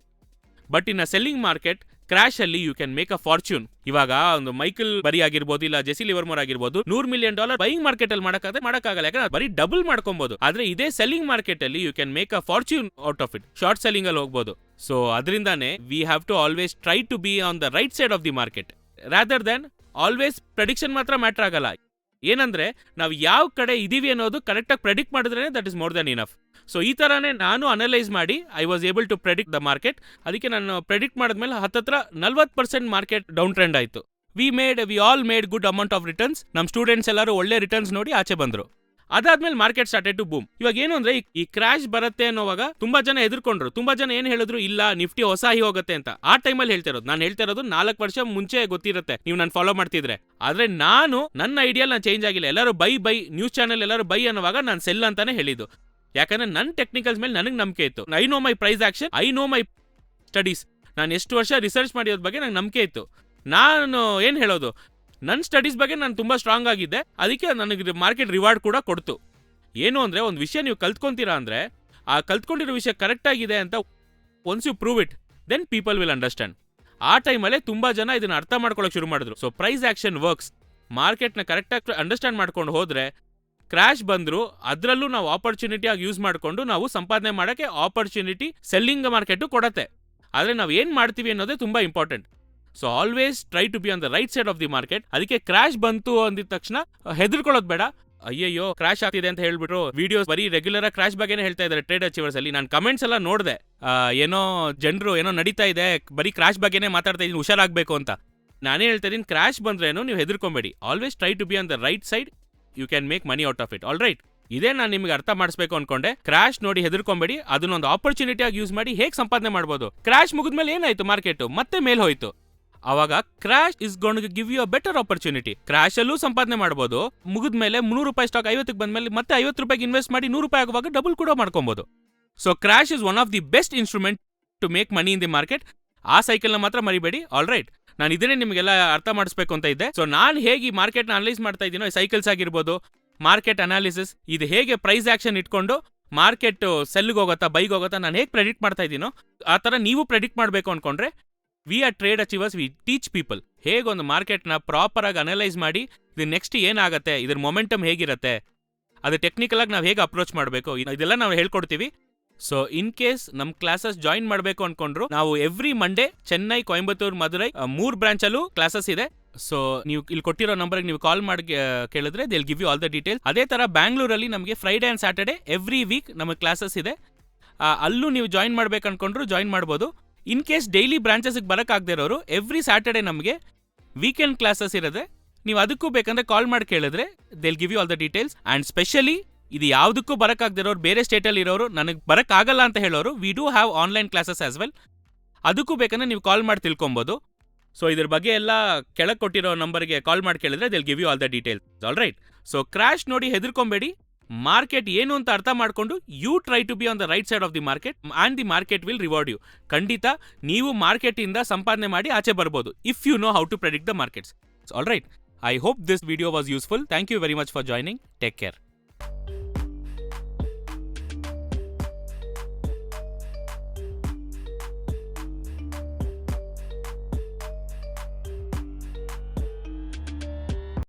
but in a selling market crash ಅಲ್ಲಿ you can make a fortune. ಇವಾಗ ಒಂದು ಮೈಕಲ್ ಬರಿ ಆಗಿರ್ಬೋದು, ಇಲ್ಲ ಜೆಸಿ ಲಿವರ್ಮೋರ್ ಆಗಿರ್ಬೋದು, $100 million ಬೈಯಿಂಗ್ ಮಾರ್ಕೆಟ್ ಅಲ್ಲಿ ಮಾಡಕ್ಕಾಗಲ್ಲ, ಯಾಕಂದ್ರೆ ಬರೀ ಡಬಲ್ ಮಾಡ್ಕೊಬಹುದು. ಆದ್ರೆ ಇದೇ ಸೆಲ್ಲಿಂಗ್ ಮಾರ್ಕೆಟ್ ಅಲ್ಲಿ you can make a fortune out of it. Short selling ಅಲ್ಲಿ ಹೋಗ್ಬೋದು. ಸೊ ಅದರಿಂದಾನೆ we have to always try to be on the right side of the market rather than always prediction ಮಾತ್ರ matter ಆಗಲ್ಲ. ಏನಂದ್ರೆ ನಾವು ಯಾವ ಕಡೆ ಇದೀವಿ ಅನ್ನೋದು ಕರೆಕ್ಟಾಗಿ ಪ್ರೆಡಿಕ್ಟ್ ಮಾಡಿದ್ರೆ that is more than enough. So ಈ ಥರನೇ ನಾನು ಅನಲೈಸ್ ಮಾಡಿ I was able to predict the market. ಅದಕ್ಕೆ ನಾನು ಪ್ರೆಡಿಕ್ಟ್ ಮಾಡಿದ್ಮೇಲೆ ಹತ್ತತ್ರ 40% ಮಾರ್ಕೆಟ್ ಡೌನ್ ಟ್ರೆಂಡ್ ಆಯಿತು. We all made good amount of returns. ನಮ್ಮ ಸ್ಟೂಡೆಂಟ್ಸ್ ಎಲ್ಲರೂ ಒಳ್ಳೆ ರಿಟರ್ನ್ಸ್ ನೋಡಿ ಆಚೆ ಬಂದರು. ಅದಾದ್ಮೇಲೆ ಮಾರ್ಕೆಟ್ ಸ್ಟಾರ್ಟೆಡ್ ಟು ಬೂಮ್. ಇವಾಗ ಏನು ಅಂದ್ರೆ ಈ ಕ್ರಾಶ್ ಬರುತ್ತೆ ಅನ್ನೋವಾಗ ತುಂಬಾ ಜನ ಎದುರ್ಕೊಂಡ್ರು. ತುಂಬಾ ಜನ ಏನು ಹೇಳಿದ್ರು, ಇಲ್ಲ ನಿಫ್ಟಿ ಹೊಸ ಹೈ ಹೋಗುತ್ತೆ ಅಂತ. ಆ ಟೈಮಲ್ಲಿ ನಾನು ಹೇಳ್ತಿರೋದು 4 ವರ್ಷ ಮುಂಚೆ ಗೊತ್ತಿರುತ್ತೆ ನೀವು ನಾನು ಫಾಲೋ ಮಾಡ್ತಿದ್ರೆ. ಆದ್ರೆ ನನ್ನ ಐಡಿಯಾ ನಾನು ಚೇಂಜ್ ಆಗಿಲ್ಲ. ಎಲ್ಲರೂ ಬೈ ನ್ಯೂಸ್ ಚಾನೆಲ್ ಎಲ್ಲರೂ ಬೈ ಅನ್ನುವಾಗ ನಾನು ಸೆಲ್ ಅಂತಾನೆ ಹೇಳಿದ್ದು. ಯಾಕಂದ್ರೆ ನನ್ನ ಟೆಕ್ನಿಕಲ್ಸ್ ಮೇಲೆ ನನಗೆ ನಂಬಿಕೆ ಇತ್ತು. I know my price action, I know my studies. ನಾನು ಎಷ್ಟು ವರ್ಷ ರಿಸರ್ಚ್ ಮಾಡಿರೋದ್ರ ಬಗ್ಗೆ ನಂಗೆ ನಂಬಿಕೆ ಇತ್ತು. ನಾನು ಏನು ಹೇಳೋದು, ನನ್ನ ಸ್ಟಡೀಸ್ ಬಗ್ಗೆ ನಾನು ತುಂಬ ಸ್ಟ್ರಾಂಗ್ ಆಗಿದ್ದೆ. ಅದಕ್ಕೆ ನನಗೆ ಮಾರ್ಕೆಟ್ ರಿವಾರ್ಡ್ ಕೂಡ ಕೊಡ್ತು. ಏನು ಅಂದರೆ, ಒಂದು ವಿಷಯ ನೀವು ಕಲ್ತ್ಕೊಂತೀರಾ ಅಂದರೆ ಆ ಕಲ್ತ್ಕೊಂಡಿರೋ ವಿಷಯ ಕರೆಕ್ಟ್ ಆಗಿದೆ ಅಂತ once you prove it then people will understand. ಆ ಟೈಮಲ್ಲೇ ತುಂಬ ಜನ ಇದನ್ನು ಅರ್ಥ ಮಾಡ್ಕೊಳ್ಳೋಕೆ ಶುರು ಮಾಡಿದ್ರು. So price action works. ಮಾರ್ಕೆಟ್ನ ಕರೆಕ್ಟಾಗಿ ಅಂಡರ್ಸ್ಟ್ಯಾಂಡ್ ಮಾಡ್ಕೊಂಡು ಹೋದರೆ ಕ್ರ್ಯಾಶ್ ಬಂದರೂ ಅದರಲ್ಲೂ ನಾವು ಆಪರ್ಚುನಿಟಿ ಆಗಿ ಯೂಸ್ ಮಾಡಿಕೊಂಡು ನಾವು ಸಂಪಾದನೆ ಮಾಡೋಕ್ಕೆ ಆಪರ್ಚುನಿಟಿ ಸೆಲ್ಲಿಂಗ್ ಮಾರ್ಕೆಟು ಕೊಡುತ್ತೆ. ಆದರೆ ನಾವು ಏನು ಮಾಡ್ತೀವಿ ಅನ್ನೋದೇ ತುಂಬ important. So always try to be on the right side of the market. ಅದಕ್ಕೆ ಕ್ರ್ಯಾಶ್ ಬಂತು ಅಂದಿದ ತಕ್ಷಣ ಹೆದರ್ಕೊಳ್ಳೋದು ಬೇಡ. ಅಯ್ಯಯ್ಯೋ ಕ್ರ್ಯಾಶ್ ಆಗ್ತಿದೆ ಅಂತ ಹೇಳ್ಬಿಟ್ರು ವಿಡಿಯೋಸ್ ಬರೀ ರೆಗ್ಯುಲರ್ ಆಗಿ ಕ್ರ್ಯಾಶ್ ಬಗ್ಗೆನೇ ಹೇಳ್ತಾ ಇದ್ದಾರೆ ಟ್ರೇಡ್ ಅಚೀವರ್ಸ್ ಅಲ್ಲಿ. ನಾನು ಕಮೆಂಟ್ಸ್ ಎಲ್ಲ ನೋಡಿದೆ, ಏನೋ ಜನರು ಏನೋ ನಡೀತಾ ಇದೆ, ಬರೀ ಕ್ರ್ಯಾಶ್ ಬಗ್ಗೆನೇ ಮಾತಾಡ್ತಾ ಇದ್ದೀನಿ, ಹುಷಾರಾಗಬೇಕು ಅಂತ. ನಾನೇ ಹೇಳ್ತಾ ಇದ್ದೀನಿ, ಕ್ರ್ಯಾಶ್ ಬಂದ್ರೇನು ನೀವು ಹೆದರ್ಕೊಂಬೇಡಿ. Always try to be on the right side, you can make money out of it. All right, ಇದೇ ನಾನು ನಿಮಗೆ ಅರ್ಥ ಮಾಡಿಸ್ಬೇಕು ಅನ್ಕೊಂಡೆ. ಕ್ರ್ಯಾಶ್ ನೋಡಿ ಹೆದರ್ಕೊಂಬೇಡಿ, ಅದನ್ನೊಂದು ಆಪರ್ಚುನಿಟಿ ಆಗಿ ಯೂಸ್ ಮಾಡಿ ಹೇಗೆ ಸಂಪಾದನೆ ಮಾಡ್ಬೋದು. ಕ್ರ್ಯಾಶ್ ಮುಗಿದ್ಮೇಲೆ ಏನಾಯ್ತು, ಮಾರ್ಕೆಟ್ ಮತ್ತೆ ಮೇಲ್ ಹೋಯ್ತು. ಅವಾಗ crash is gonna to give you a better opportunity. Crash ಅಲ್ಲೂ ಸಂಪಾದನೆ ಮಾಡಬಹುದು. ಮುಗಿದ್ಮೇಲೆ ₹300 ಸ್ಟಾಕ್ 50ಕ್ಕೆ ಬಂದ್ಮೇಲೆ ಮತ್ತೆ ₹50 ಇನ್ವೆಸ್ಟ್ ಮಾಡಿ ₹100 ಆಗುವಾಗ ಡಬಲ್ ಕೂಡ ಮಾಡ್ಕೊಬಹುದು. So crash is one of the best instrument to make money in the market. ಆ ಸೈಕಲ್ನ ಮಾತ್ರ ಮರಿಬೇಡಿ. ಆಲ್ ರೈಟ್, ನಾನು ಇದನ್ನೇ ನಿಮಗೆಲ್ಲ ಅರ್ಥ ಮಾಡಿಸ್ಬೇಕು ಅಂತ ಇದ್ದೆ. ಸೊ ನಾನು ಹೇಗೆ ಈ ಮಾರ್ಕೆಟ್ನ ಅನಲೈಸ್ ಮಾಡ್ತಾ ಇದ್ದೀನೋ, ಸೈಕಲ್ಸ್ ಆಗಿರ್ಬೋದು, ಮಾರ್ಕೆಟ್ ಅನಾಲಿಸಿಸ್, ಇದು ಹೇಗೆ ಪ್ರೈಸ್ ಆಕ್ಷನ್ ಇಟ್ಕೊಂಡು ಮಾರ್ಕೆಟ್ ಸೆಲ್ಗೆ ಹೋಗುತ್ತಾ ಬೈಗೆ ಹೋಗುತ್ತಾ ನಾನು ಹೇಗೆ ಪ್ರೆಡಿಕ್ಟ್ ಮಾಡ್ತಾ ಇದ್ದೀನೋ ಆ ಥರ ನೀವು ಪ್ರೆಡಿಕ್ಟ್ ಮಾಡಬೇಕು ಅನ್ಕೊಂಡ್ರೆ we are trade achievers, V teach people ಹೇಗೆ ಒಂದು ಮಾರ್ಕೆಟ್ನ ಪ್ರಾಪರ್ ಆಗಿ ಅನಲೈಸ್ ಮಾಡಿ ಇದು ನೆಕ್ಸ್ಟ್ ಏನಾಗುತ್ತೆ, ಇದ್ರ ಮೊಮೆಂಟಮ್ ಹೇಗಿರುತ್ತೆ, ಅದು ಟೆಕ್ನಿಕಲ್ ಆಗಿ ನಾವು ಹೇಗೆ ಅಪ್ರೋಚ್ ಮಾಡಬೇಕು, ಇದೆಲ್ಲ ನಾವು ಹೇಳ್ಕೊಡ್ತೀವಿ. ಸೊ ಇನ್ ಕೇಸ್ ನಮ್ಮ ಕ್ಲಾಸಸ್ ಜಾಯಿನ್ ಮಾಡಬೇಕು ಅನ್ಕೊಂಡ್ರು, ನಾವು ಎವ್ರಿ ಮಂಡೇ ಚೆನ್ನೈ, ಕೊಯಂಬತ್ತೂರು, ಮಧುರೈ 3 ಬ್ರಾಂಚಲ್ಲೂ ಕ್ಲಾಸಸ್ ಇದೆ. ಸೊ ನೀವು ಇಲ್ಲಿ ಕೊಟ್ಟಿರೋ ನಂಬರ್ಗೆ ನೀವು ಕಾಲ್ ಮಾಡಿ ಕೇಳಿದ್ರೆ they will give you all the details. ಅದೇ ಥರ ಬ್ಯಾಂಗ್ಳೂರಲ್ಲಿ ನಮಗೆ Friday and Saturday every week ನಮಗೆ ಕ್ಲಾಸಸ್ ಇದೆ. ಅಲ್ಲೂ ನೀವು ಜಾಯಿನ್ ಮಾಡ್ಬೇಕು ಅನ್ಕೊಂಡ್ರು ಜಾಯಿನ್ ಮಾಡ್ಬೋದು. ಇನ್ ಕೇಸ್ ಡೈಲಿ ಬ್ರಾಂಚಸ್ಗೆ ಬರೋಕ್ಕಾಗದೇ ಇರೋರು ಎವ್ರಿ ಸ್ಯಾಟರ್ಡೇ ನಮಗೆ ವೀಕೆಂಡ್ ಕ್ಲಾಸಸ್ ಇರೋದೆ. ನೀವು ಅದಕ್ಕೂ ಬೇಕಂದ್ರೆ ಕಾಲ್ ಮಾಡಿ ಕೇಳಿದ್ರೆ they will give you all the details. And specially ಇದು ಯಾವುದಕ್ಕೂ ಬರೋಕ್ಕಾಗದಿರೋರು, ಬೇರೆ ಸ್ಟೇಟಲ್ಲಿ ಇರೋರು, ನನಗೆ ಬರೋಕ್ಕಾಗಲ್ಲ ಅಂತ ಹೇಳೋರು, we do have online classes as well. ಅದಕ್ಕೂ ಬೇಕಂದ್ರೆ ನೀವು ಕಾಲ್ ಮಾಡಿ ತಿಳ್ಕೊಬೋದು. ಸೊ ಇದ್ರ ಬಗ್ಗೆ ಎಲ್ಲ ಕೆಳಗೆ ಕೊಟ್ಟಿರೋ ನಂಬರ್ಗೆ ಕಾಲ್ ಮಾಡಿ ಕೇಳಿದ್ರೆ they will give you all the details. All right, so crash ನೋಡಿ ಹೆದರ್ಕೊಂಬೇಡಿ. ಮಾರ್ಕೆಟ್ ಏನು ಅಂತ ಅರ್ಥ ಮಾಡಿಕೊಂಡು you try to be on the right side of the market and the market will reward you. ಖಂಡಿತ ನೀವು ಮಾರ್ಕೆಟಿಂದ ಸಂಪಾದನೆ ಮಾಡಿ ಆಚೆ ಬರ್ಬೋದು if you know how to predict the markets. All right, I hope this video was useful. Thank you very much for joining. Take care.